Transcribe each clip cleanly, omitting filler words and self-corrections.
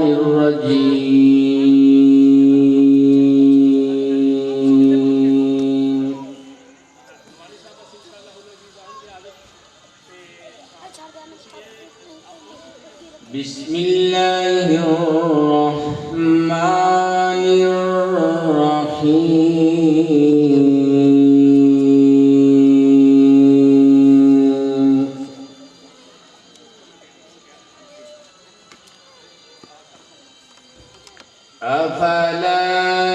الرجيم بسم الله الرحمن الرحيم أفلا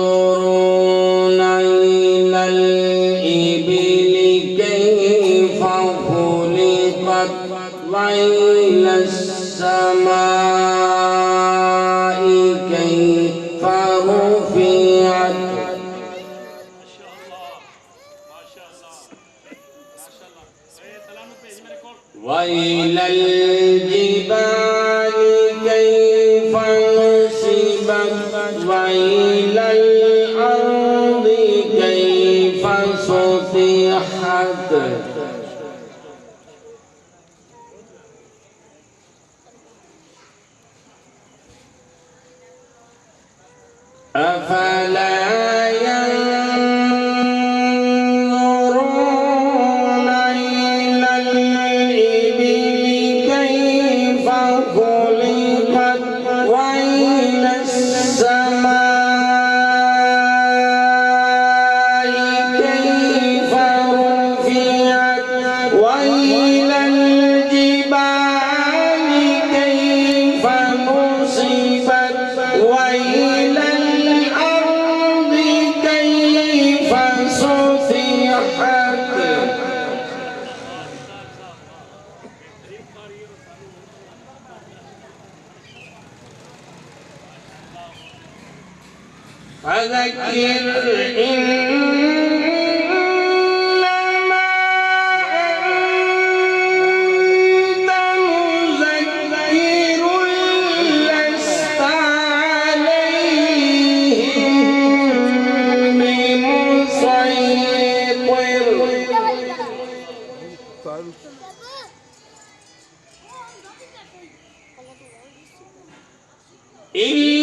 ينظرون إلى الإبل كيف خلقت وإلى السماء كيف رفعت وإلى الجبال كيف نصبت وإلى الأرض كيف سطحت أفلا ينظرون إلى الإبل كيف خلقت وإلى السماء كيف رفعت وإلى الجبال كيف نصبت وإلى الأرض كيف سطحت فذكر إنما أنت مذكر لست عليهم بمسيطر إلا